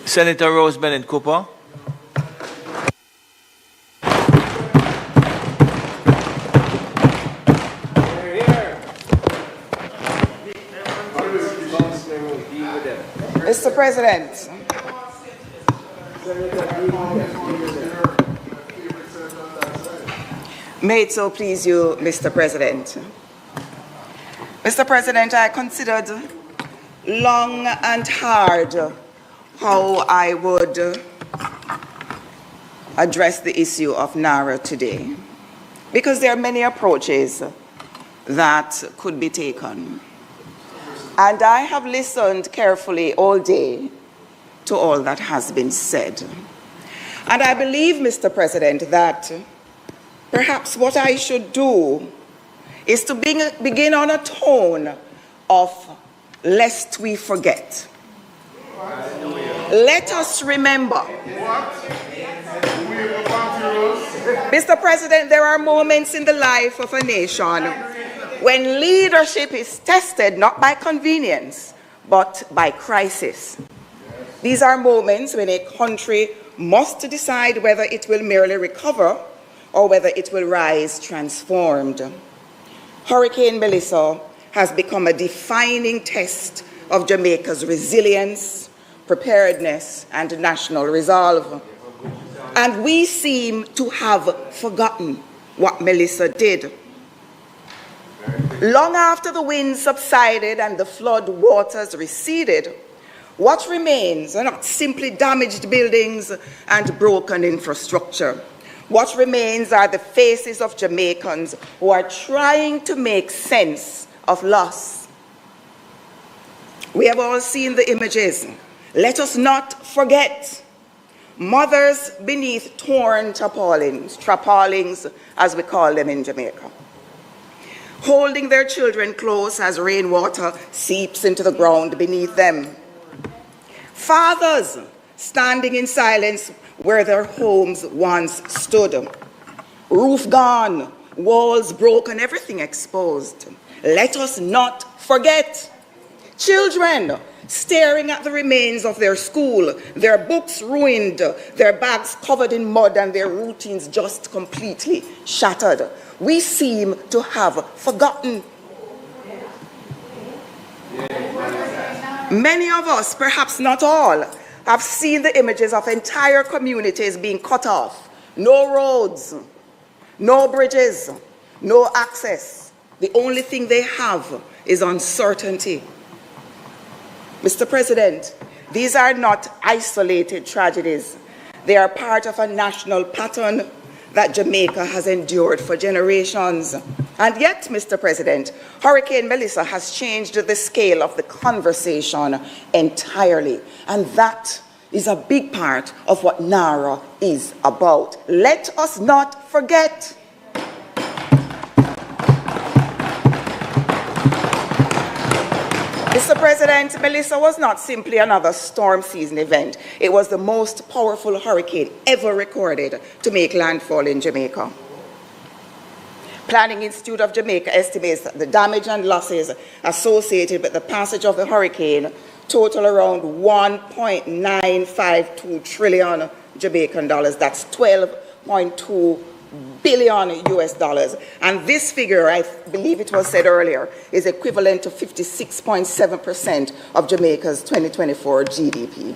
Senator Rose Bennett-Cooper. Mr. President, may it so please you, Mr. President. Mr. President, I considered long and hard how I would address the issue of NARRA today, because there are many approaches that could be taken. And I have listened carefully all day to all that has been said. And I believe, Mr. President, that perhaps what I should do is to begin on a tone of lest we forget. Let us remember. Mr. President, there are moments in the life of a nation when leadership is tested not by convenience, but by crisis. These are moments when a country must decide whether it will merely recover or whether it will rise transformed. Hurricane Melissa has become a defining test of Jamaica's resilience, preparedness, and national resolve. And we seem to have forgotten what Melissa did. Long after the winds subsided and the flood waters receded, what remains are not simply damaged buildings and broken infrastructure. What remains are the faces of Jamaicans who are trying to make sense of loss. We have all seen the images. Let us not forget. Mothers beneath torn tarpaulins, as we call them in Jamaica, holding their children close as rainwater seeps into the ground beneath them. Fathers standing in silence where their homes once stood. Roof gone, walls broken, everything exposed. Let us not forget. Children staring at the remains of their school, their books ruined, their bags covered in mud, and their routines just completely shattered. We seem to have forgotten. Many of us, perhaps not all, have seen the images of entire communities being cut off. No roads, no bridges, no access. The only thing they have is uncertainty. Mr. President, these are not isolated tragedies. They are part of a national pattern that Jamaica has endured for generations. And yet, Mr. President, Hurricane Melissa has changed the scale of the conversation entirely. And that is a big part of what NARRA is about. Let us not forget. Mr. President, Melissa was not simply another storm season event. It was the most powerful hurricane ever recorded to make landfall in Jamaica. Planning Institute of Jamaica estimates that the damage and losses associated with the passage of the hurricane total around 1.952 trillion Jamaican dollars. That's 12.2 billion US dollars. And this figure, I believe it was said earlier, is equivalent to 56.7% of Jamaica's 2024 GDP.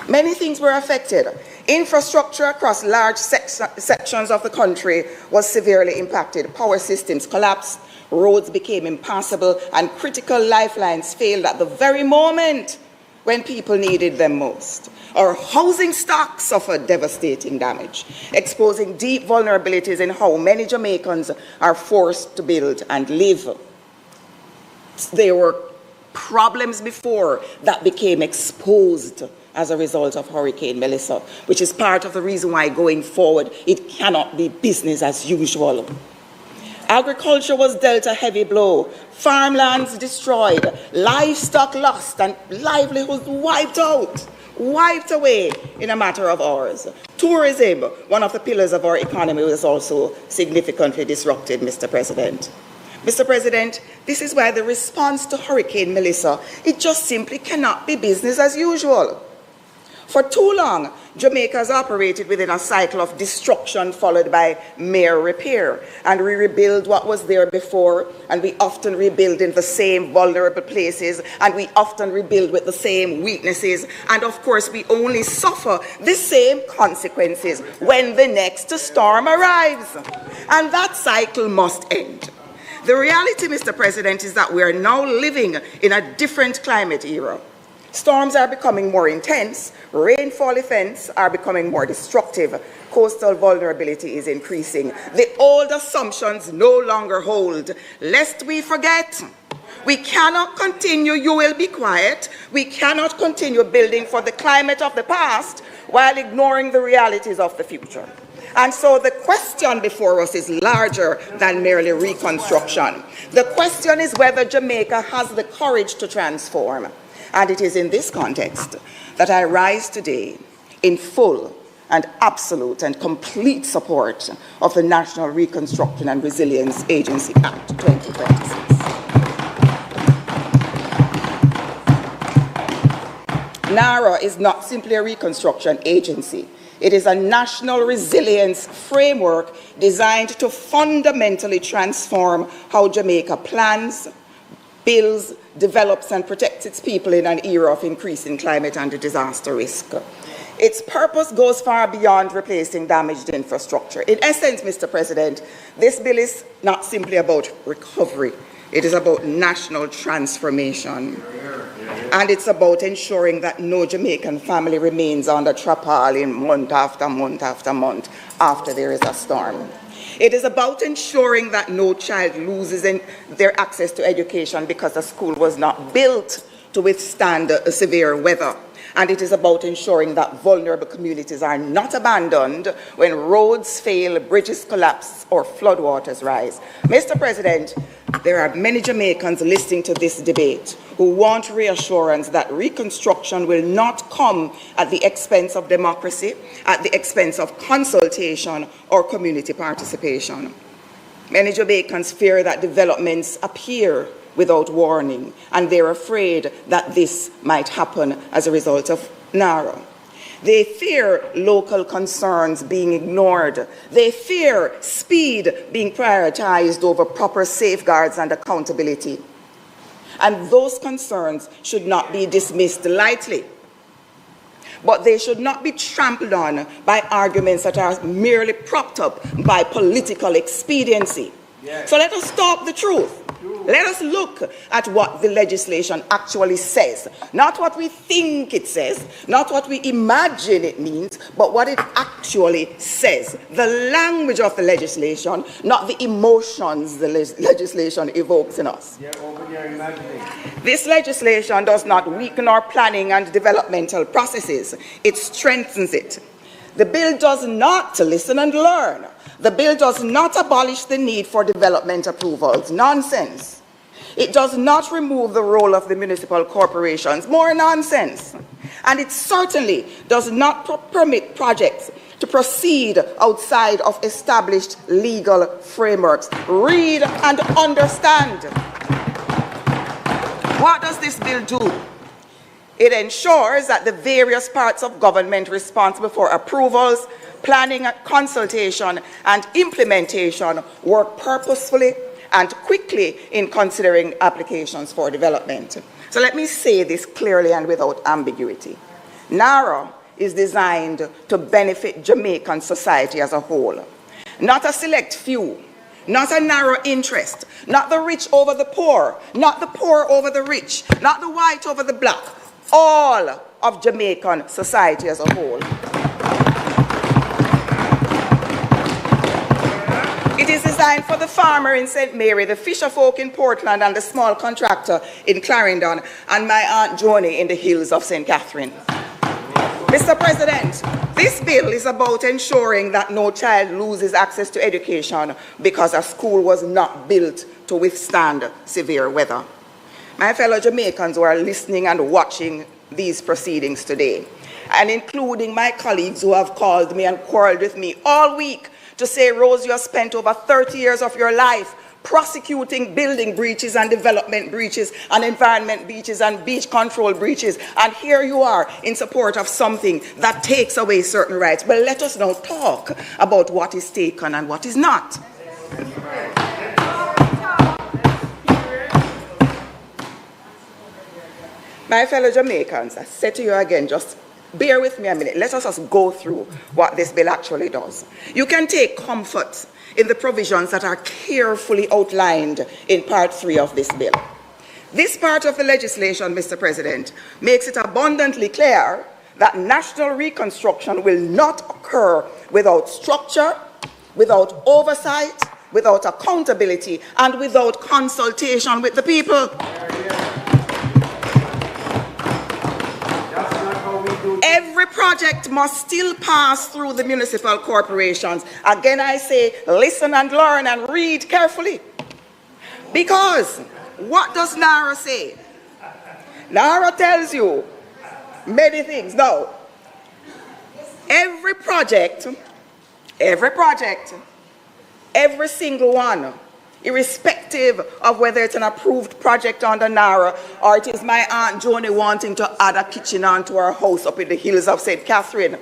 Many things were affected. Infrastructure across large sections of the country was severely impacted. Power systems collapsed, roads became impassable, and critical lifelines failed at the very moment when people needed them most. Our housing stock suffered devastating damage, exposing deep vulnerabilities in how many Jamaicans are forced to build and live. There were problems before that became exposed as a result of Hurricane Melissa, which is part of the reason why going forward it cannot be business as usual. Agriculture was dealt a heavy blow, farmlands destroyed, livestock lost, and livelihoods wiped away in a matter of hours. Tourism, one of the pillars of our economy, was also significantly disrupted, Mr. President. Mr. President, this is why the response to Hurricane Melissa, it just simply cannot be business as usual. For too long, Jamaica has operated within a cycle of destruction followed by mere repair. And we rebuild what was there before, and we often rebuild in the same vulnerable places, and we often rebuild with the same weaknesses. And of course, we only suffer the same consequences when the next storm arrives. And that cycle must end. The reality, Mr. President, is that we are now living in a different climate era. Storms are becoming more intense, rainfall events are becoming more destructive, coastal vulnerability is increasing. The old assumptions no longer hold. Lest we forget, we cannot continue, you will be quiet, we cannot continue building for the climate of the past while ignoring the realities of the future. And so the question before us is larger than merely reconstruction. The question is whether Jamaica has the courage to transform. And it is in this context that I rise today in full and absolute and complete support of the National Reconstruction and Resilience Agency Act 2026. NARRA is not simply a reconstruction agency. It is a national resilience framework designed to fundamentally transform how Jamaica plans, builds, develops, and protects its people in an era of increasing climate and disaster risk. Its purpose goes far beyond replacing damaged infrastructure. In essence, Mr. President, this bill is not simply about recovery. It is about national transformation. And it's about ensuring that no Jamaican family remains under tarpaulin month after month after month after there is a storm. It is about ensuring that no child loses their access to education because the school was not built to withstand severe weather. And it is about ensuring that vulnerable communities are not abandoned when roads fail, bridges collapse, or floodwaters rise. Mr. President, there are many Jamaicans listening to this debate who want reassurance that reconstruction will not come at the expense of democracy, at the expense of consultation or community participation. Many Jamaicans fear that developments appear without warning, and they're afraid that this might happen as a result of NARRA. They fear local concerns being ignored. They fear speed being prioritized over proper safeguards and accountability. And those concerns should not be dismissed lightly. But they should not be trampled on by arguments that are merely propped up by political expediency. Yes. So let us talk the truth. Let us look at what the legislation actually says. Not what we think it says, not what we imagine it means, but what it actually says. The language of the legislation, not the emotions the legislation evokes in us. This legislation does not weaken our planning and developmental processes. It strengthens it. The bill does not listen and learn. The bill does not abolish the need for development approvals. Nonsense. It does not remove the role of the municipal corporations. More nonsense. And it certainly does not permit projects to proceed outside of established legal frameworks. Read and understand. What does this bill do? It ensures that the various parts of government responsible for approvals, planning, consultation, and implementation work purposefully and quickly in considering applications for development. So let me say this clearly and without ambiguity. NARRA is designed to benefit Jamaican society as a whole. Not a select few, not a narrow interest, not the rich over the poor, not the poor over the rich, not the white over the black, all of Jamaican society as a whole. It is designed for the farmer in St. Mary, the fisher folk in Portland, and the small contractor in Clarendon, and my Aunt Joni in the hills of St. Catherine. Mr. President, This bill is about ensuring that no child loses access to education because a school was not built to withstand severe weather. My fellow Jamaicans who are listening and watching these proceedings today, and including my colleagues who have called me and quarreled with me all week to say, Rose, you have spent over 30 years of your life prosecuting building breaches and development breaches and environment breaches and beach control breaches, and here you are in support of something that takes away certain rights. But let us now talk about what is taken and what is not. My fellow Jamaicans, I say to you again, just bear with me a minute. Let us just go through what this bill actually does. You can take comfort in the provisions that are carefully outlined in Part 3 of this bill. This part of the legislation, Mr. President, makes it abundantly clear that national reconstruction will not occur without structure, without oversight, without accountability, and without consultation with the people. Every project must still pass through the municipal corporations. Again, I say, listen and learn and read carefully. Because what does NARRA say? NARRA tells you many things. Now, every project, every single one, irrespective of whether it's an approved project under NARRA or it is my Aunt Joni wanting to add a kitchen onto her house up in the hills of St. Catherine,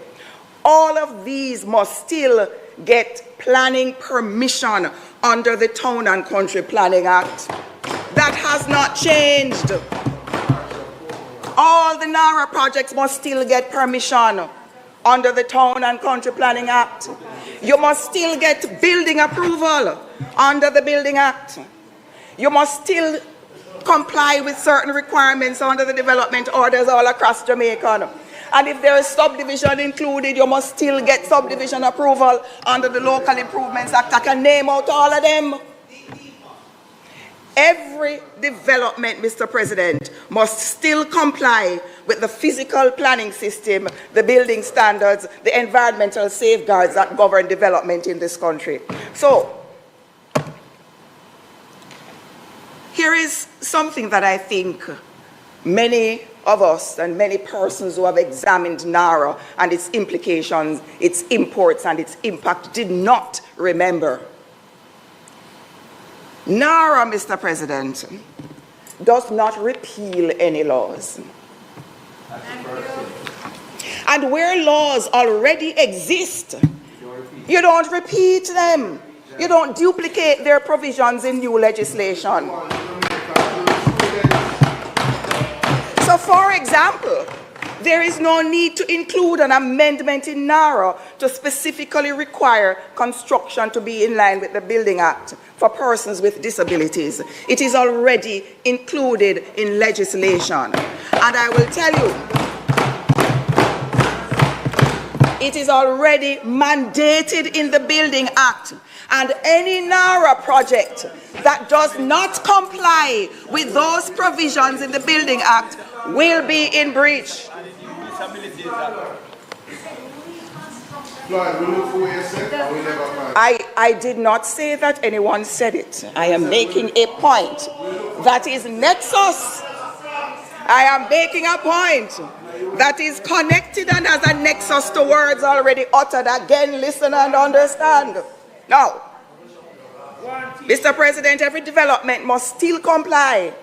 all of these must still get planning permission under the Town and Country Planning Act. That has not changed. All the NARRA projects must still get permission under the Town and Country Planning Act. You must still get building approval under the Building Act. You must still comply with certain requirements under the development orders all across Jamaica. And if there is subdivision included, you must still get subdivision approval under the Local Improvements Act. I can name out all of them. Every development, Mr. President, must still comply with the physical planning system, the building standards, the environmental safeguards that govern development in this country. So, here is something that I think many of us and many persons who have examined NARRA and its implications, its imports and its impact did not remember. NARRA, Mr. President, does not repeal any laws. And where laws already exist, you don't repeat them. You don't duplicate their provisions in new legislation. So, for example, there is no need to include an amendment in NARRA to specifically require construction to be in line with the Building Act for persons with disabilities. It is already included in legislation. And I will tell you, it is already mandated in the Building Act. And any NARRA project that does not comply with those provisions in the Building Act will be in breach. I did not say that anyone said it. I am making a point. That is nexus. I am making a point that is connected and has a nexus to words already uttered. Again, listen and understand. Now, Mr. President, every development must still comply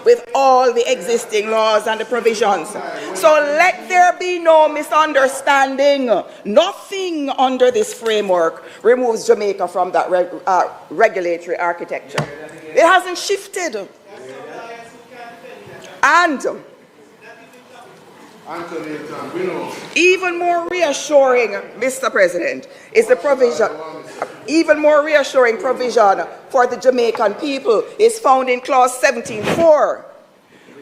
with all the existing laws and the provisions. So let there be no misunderstanding. Nothing under this framework removes Jamaica from that regulatory architecture. It hasn't shifted. And even more reassuring, Mr. President, is the provision, even more reassuring provision for the Jamaican people is found in Clause 17.4,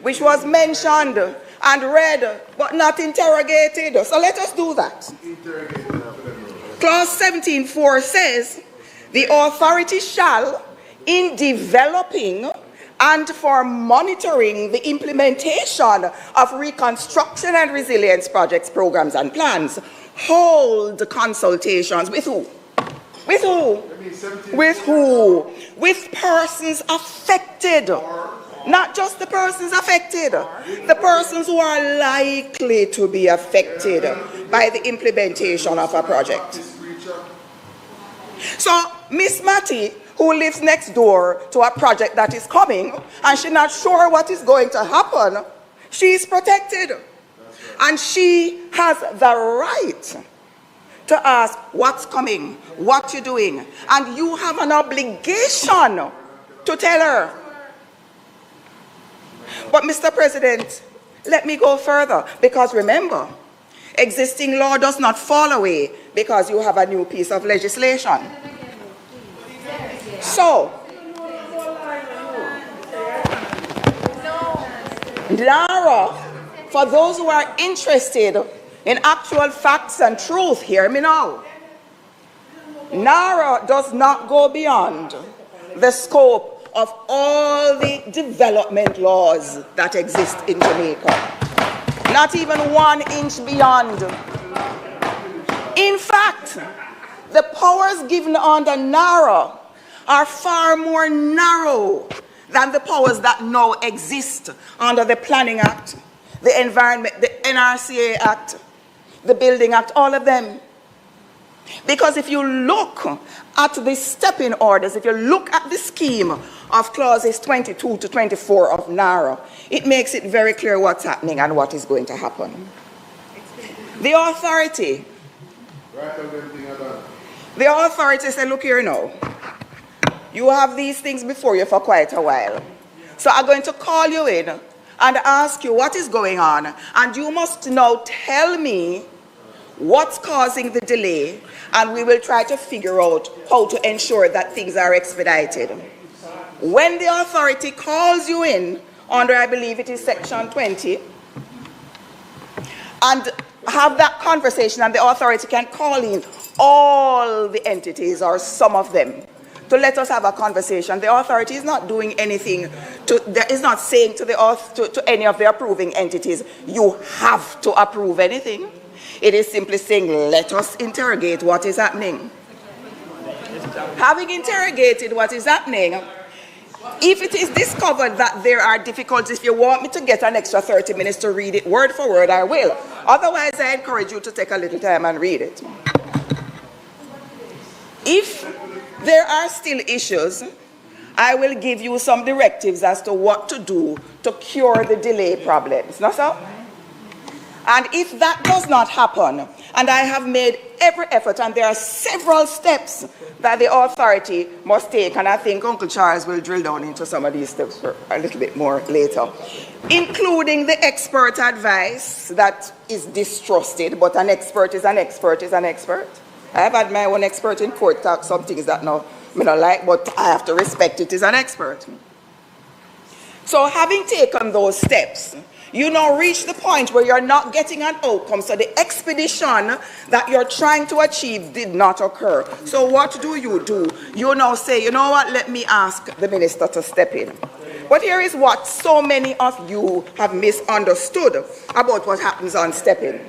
which was mentioned and read but not interrogated. So let us do that. Clause 17.4 says, the authority shall, in developing and for monitoring the implementation of reconstruction and resilience projects, programs, and plans. Hold consultations with who? With who? With who? With persons affected. Not just the persons affected, the persons who are likely to be affected by the implementation of a project. So, Miss Matty, who lives next door to a project that is coming, and she's not sure what is going to happen, she is protected. And she has the right to ask what's coming, what you're doing, and you have an obligation to tell her. But Mr. President, let me go further, because remember, existing law does not fall away because you have a new piece of legislation. So, NARRA, for those who are interested in actual facts and truth, hear me now. NARRA does not go beyond the scope of all the development laws that exist in Jamaica. Not even 1 inch beyond. In fact, the powers given under NARRA are far more narrow than the powers that now exist under the Planning Act, the Environment, the NRCA Act, the Building Act, all of them. Because if you look at the stepping orders, if you look at the scheme of clauses 22 to 24 of NARRA, it makes it very clear what's happening and what is going to happen. The authority said, look here now, you have these things before you for quite a while. So I'm going to call you in and ask you what is going on, and you must now tell me what's causing the delay, and we will try to figure out how to ensure that things are expedited. When the authority calls you in, under I believe it is section 20, and have that conversation, and the authority can call in all the entities or some of them to let us have a conversation. The authority is not doing anything, is not saying to any of the approving entities, you have to approve anything. It is simply saying, let us interrogate what is happening. Having interrogated what is happening, if it is discovered that there are difficulties, if you want me to get an extra 30 minutes to read it word for word, I will. Otherwise, I encourage you to take a little time and read it. If there are still issues, I will give you some directives as to what to do to cure the delay problems. Not so? And if that does not happen, and I have made every effort, and there are several steps that the authority must take, and I think Uncle Charles will drill down into some of these steps for a little bit more later, including the expert advice that is distrusted, but an expert is an expert is an expert. I have had my own expert in court talk some things that I don't like, but I have to respect it as an expert. So having taken those steps, you now reach the point where you're not getting an outcome. So the expedition that you're trying to achieve did not occur. So what do? You now say, you know what, let me ask the minister to step in. But here is what so many of you have misunderstood about what happens on step-in.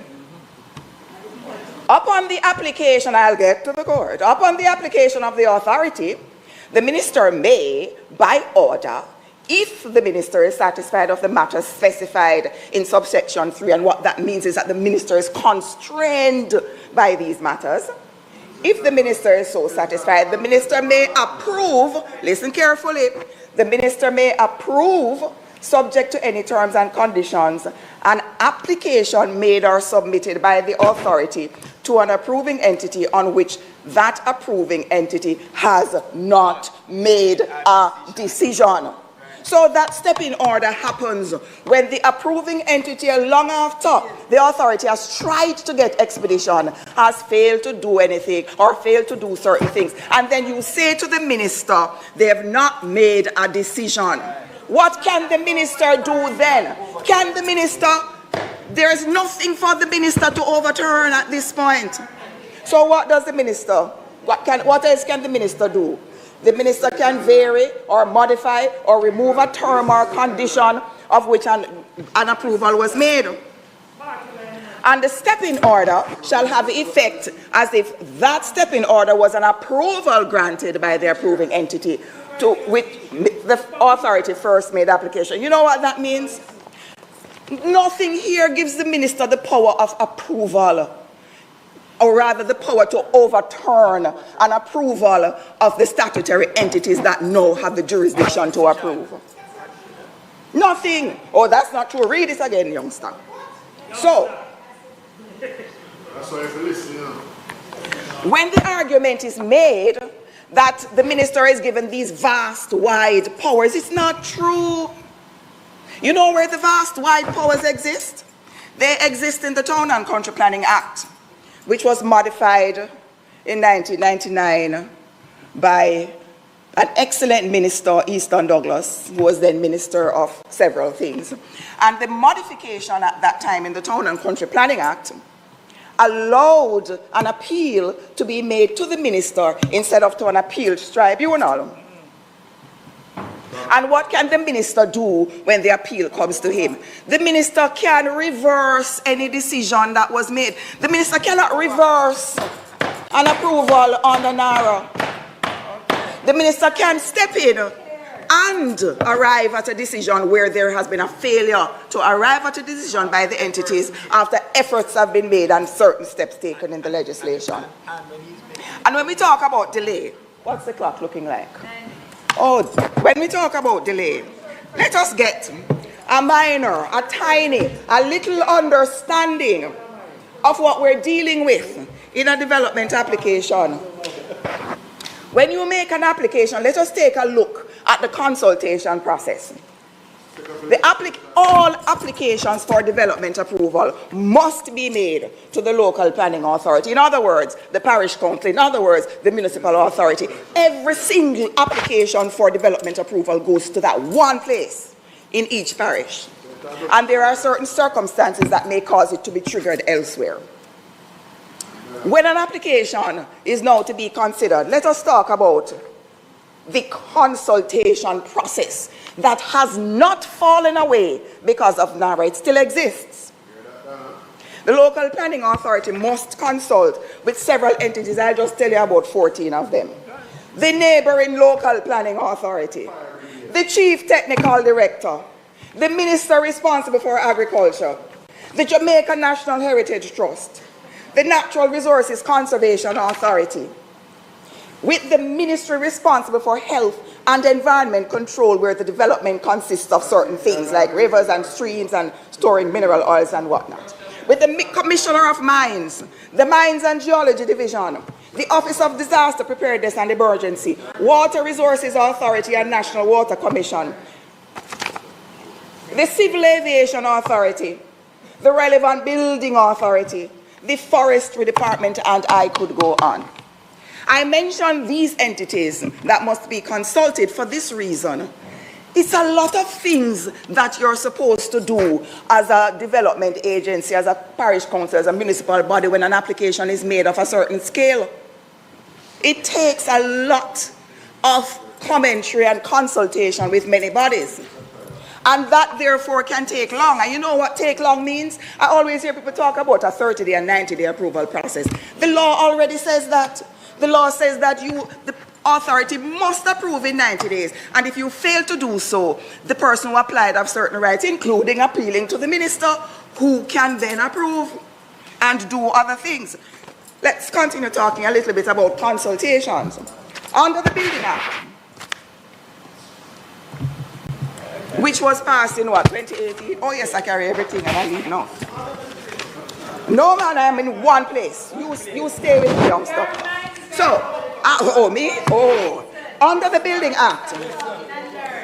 Upon the application, I'll get to the court. Upon the application of the authority, the minister may, by order, if the minister is satisfied of the matters specified in subsection 3, and what that means is that the minister is constrained by these matters, if the minister is so satisfied, the minister may approve, listen carefully, the minister may approve, subject to any terms and conditions, an application made or submitted by the authority to an approving entity on which that approving entity has not made a decision. So that step-in order happens when the approving entity, long after the authority has tried to get expedition, has failed to do anything or failed to do certain things. And then you say to the minister, they have not made a decision. What can the minister do then? Can the minister, there is nothing for the minister to overturn at this point. So what does the minister, what else can the minister do? The minister can vary or modify or remove a term or condition of which an approval was made. And the stepping order shall have effect as if that stepping order was an approval granted by the approving entity to which the authority first made application. You know what that means? Nothing here gives the minister the power of approval, or rather the power to overturn an approval of the statutory entities that now have the jurisdiction to approve. Nothing. Oh, that's not true. Read this again, youngster. So, when the argument is made that the minister is given these vast, wide powers, it's not true. You know where the vast, wide powers exist? They exist in the Town and Country Planning Act, which was modified in 1999 by an excellent minister, Easton Douglas, who was then minister of several things. And the modification at that time in the Town and Country Planning Act allowed an appeal to be made to the minister instead of to an appeals tribunal. And what can the minister do when the appeal comes to him? The minister can reverse any decision that was made. The minister cannot reverse an approval on the NARRA. The minister can step in and arrive at a decision where there has been a failure to arrive at a decision by the entities after efforts have been made and certain steps taken in the legislation. And when we talk about delay, what's the clock looking like? Oh, when we talk about delay, let us get a minor, a tiny, a little understanding of what we're dealing with in a development application. When you make an application, let us take a look at the consultation process. All applications for development approval must be made to the local planning authority. In other words, the parish council, in other words, the municipal authority. Every single application for development approval goes to that one place in each parish. And there are certain circumstances that may cause it to be triggered elsewhere. When an application is now to be considered, let us talk about the consultation process that has not fallen away because of NARRA. It still exists. The local planning authority must consult with several entities. I'll just tell you about 14 of them. The neighboring local planning authority, the chief technical director, the minister responsible for agriculture, the Jamaica National Heritage Trust, the Natural Resources Conservation Authority, with the ministry responsible for health and environment control, where the development consists of certain things like rivers and streams and storing mineral oils and whatnot. With the Commissioner of Mines, the Mines and Geology Division, the Office of Disaster Preparedness and Emergency, Water Resources Authority and National Water Commission, the Civil Aviation Authority, the Relevant Building Authority, the Forestry Department, and I could go on. I mention these entities that must be consulted for this reason. It's a lot of things that you're supposed to do as a development agency, as a parish council, as a municipal body when an application is made of a certain scale. It takes a lot of commentary and consultation with many bodies. And that therefore can take long. And you know what take long means? I always hear people talk about a 30-day and 90-day approval process. The law already says that. The law says that the authority must approve in 90 days. And if you fail to do so, the person who applied have certain rights, including appealing to the minister, who can then approve and do other things. Let's continue talking a little bit about consultations. Under the Building Act, which was passed in what, 2018? Oh yes, I carry everything and I leave now. No man, I am in one place. You stay with me, youngster. So, me? Oh, under the Building Act,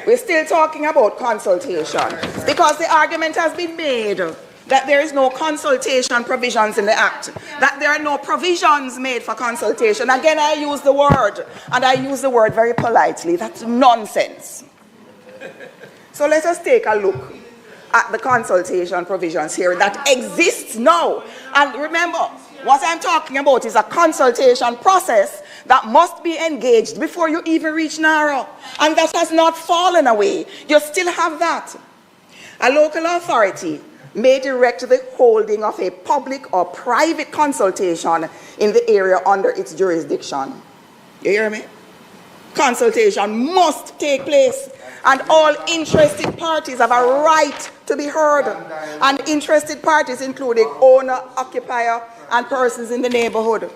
we're still talking about consultation because the argument has been made that there is no consultation provisions in the Act, that there are no provisions made for consultation. Again, I use the word, and I use the word very politely. That's nonsense. So let us take a look at the consultation provisions here that exists now. And remember, what I'm talking about is a consultation process that must be engaged before you even reach NARRA. And that has not fallen away. You still have that. A local authority may direct the holding of a public or private consultation in the area under its jurisdiction. You hear me? Consultation must take place, and all interested parties have a right to be heard. And interested parties including owner, occupier, and persons in the neighborhood.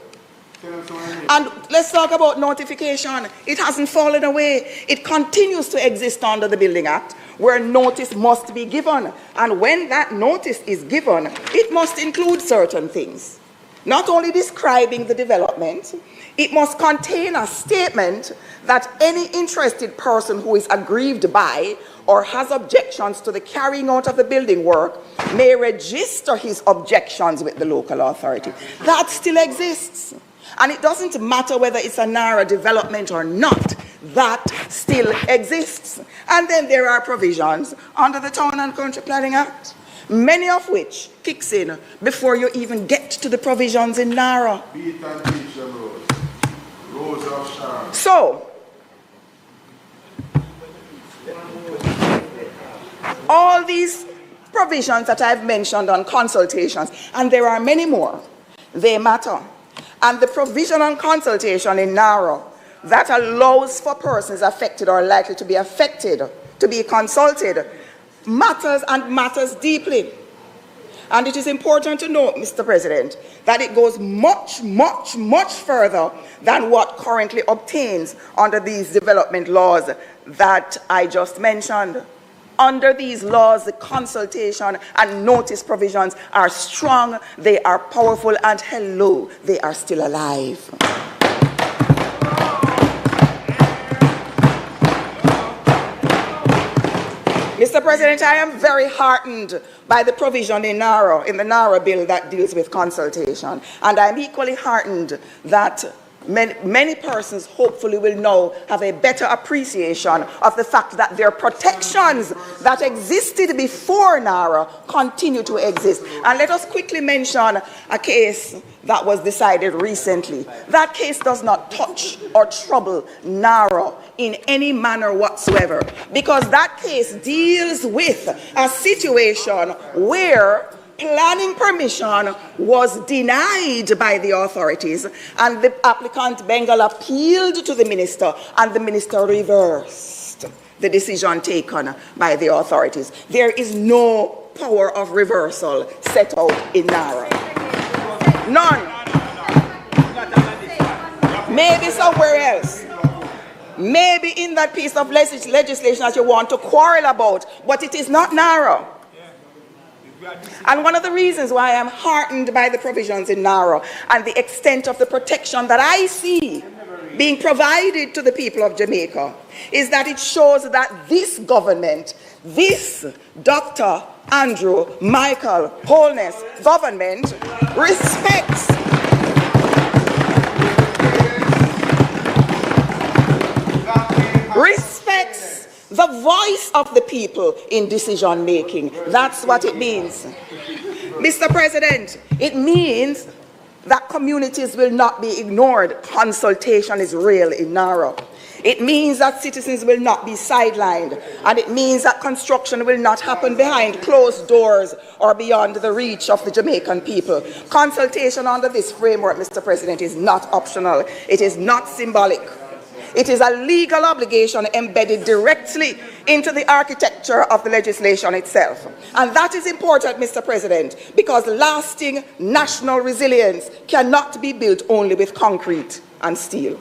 And let's talk about notification. It hasn't fallen away. It continues to exist under the Building Act, where notice must be given. And when that notice is given, it must include certain things. Not only describing the development, it must contain a statement that any interested person who is aggrieved by or has objections to the carrying out of the building work may register his objections with the local authority. That still exists. And it doesn't matter whether it's a NARRA development or not, that still exists. And then there are provisions under the Town and Country Planning Act, many of which kicks in before you even get to the provisions in NARRA. So, all these provisions that I've mentioned on consultations, and there are many more, they matter. And the provision on consultation in NARRA that allows for persons affected or likely to be affected to be consulted matters, and matters deeply. And it is important to note, Mr. President, that it goes much, much, much further than what currently obtains under these development laws that I just mentioned. Under these laws, the consultation and notice provisions are strong, they are powerful, and hello, they are still alive. Mr. President, I am very heartened by the provision in NARRA, in the NARRA Bill that deals with consultation. And I'm equally heartened that many persons hopefully will now have a better appreciation of the fact that their protections that existed before NARRA continue to exist. And let us quickly mention a case that was decided recently. That case does not touch or trouble NARRA in any manner whatsoever, because that case deals with a situation where planning permission was denied by the authorities, and the applicant Bengal appealed to the minister, and the minister reversed the decision taken by the authorities. There is no power of reversal set out in NARRA. None. Maybe somewhere else. Maybe in that piece of legislation that you want to quarrel about, but it is not NARRA. And one of the reasons why I am heartened by the provisions in NARRA and the extent of the protection that I see being provided to the people of Jamaica is that it shows that this government, this Dr. Andrew Michael Holness government respects the voice of the people in decision making. That's what it means. Mr. President, it means that communities will not be ignored. Consultation is real in NARRA. It means that citizens will not be sidelined, and it means that construction will not happen behind closed doors or beyond the reach of the Jamaican people. Consultation under this framework, Mr. President, is not optional. It is not symbolic. It is a legal obligation embedded directly into the architecture of the legislation itself. And that is important, Mr. President, because lasting national resilience cannot be built only with concrete and steel.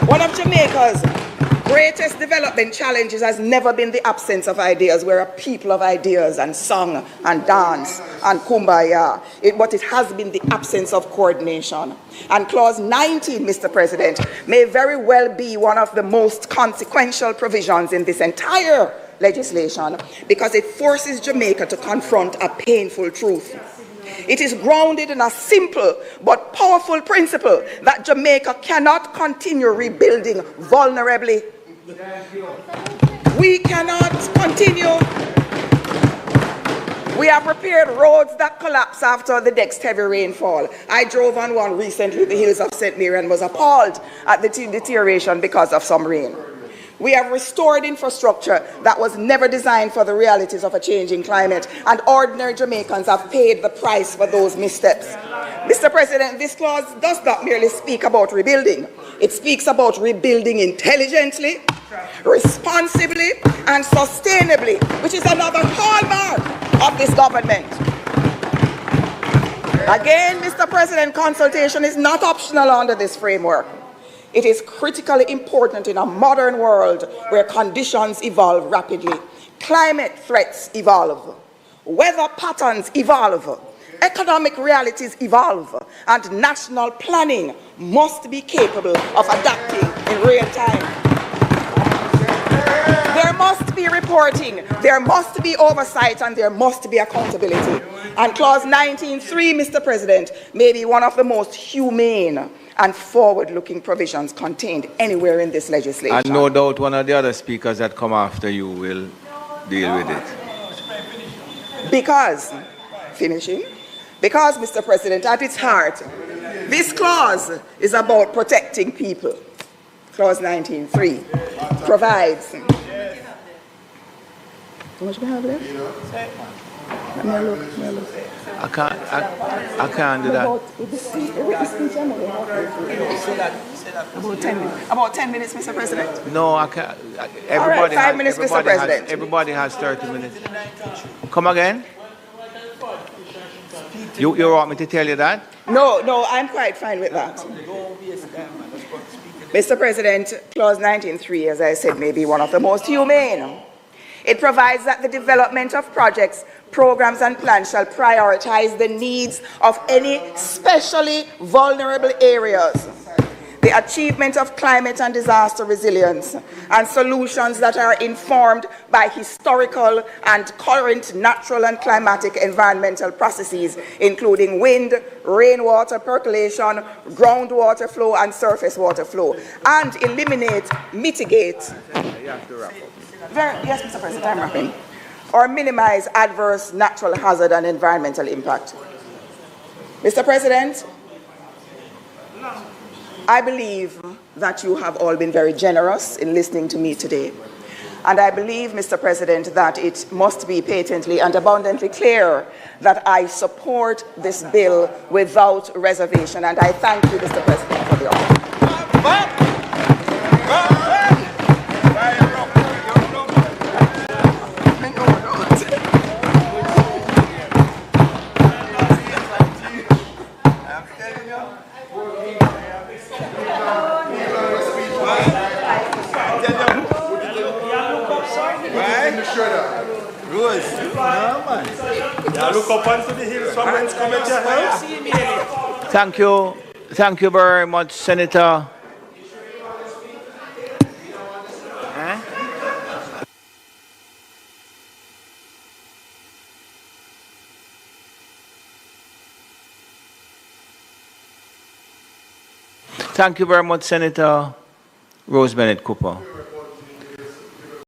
One of Jamaica's greatest development challenges has never been the absence of ideas. We're a people of ideas and song and dance and kumbaya. But it has been the absence of coordination. And Clause 19, Mr. President, may very well be one of the most consequential provisions in this entire legislation because it forces Jamaica to confront a painful truth. It is grounded in a simple but powerful principle that Jamaica cannot continue rebuilding vulnerably. We cannot continue We have repaired roads that collapsed after the next heavy rainfall. I drove on one recently in the hills of St. Mary and was appalled at the deterioration because of some rain. We have restored infrastructure that was never designed for the realities of a changing climate, and ordinary Jamaicans have paid the price for those missteps. Mr. President, this clause does not merely speak about rebuilding. It speaks about rebuilding intelligently, responsibly, and sustainably, which is another hallmark of this government. Again, Mr. President, consultation is not optional under this framework. It is critically important in a modern world where conditions evolve rapidly. Climate threats evolve, weather patterns evolve, economic realities evolve, and national planning must be capable of adapting in real time. There must be reporting, there must be oversight, and there must be accountability. And Clause 19.3, Mr. President, may be one of the most humane and forward-looking provisions contained anywhere in this legislation. And no doubt one of the other speakers that come after you will deal with it. Because, Mr. President, at its heart, this clause is about protecting people. Clause 19.3 provides. How much do we have left? Let me look. I can't do that. About 10 minutes, Mr. President. No, I can't. Everybody 5 minutes, Mr. President. Everybody has 30 minutes. Come again? You want me to tell you that? No, I'm quite fine with that. Mr. President, Clause 19.3, as I said, may be one of the most humane. It provides that the development of projects, programs, and plans shall prioritize the needs of any specially vulnerable areas, the achievement of climate and disaster resilience, and solutions that are informed by historical and current natural and climatic environmental processes, including wind, rainwater percolation, groundwater flow, and surface water flow, and mitigate. Yes, Mr. President, I'm wrapping. Or minimize adverse natural hazard and environmental impact. Mr. President, I believe that you have all been very generous in listening to me today. And I believe, Mr. President, that it must be patently and abundantly clear that I support this bill without reservation. And I thank you, Mr. President, for the offer. Look up onto the hills from whence cometh your help. Thank you very much, Senator. Thank you very much, Senator Rose Bennett-Cooper.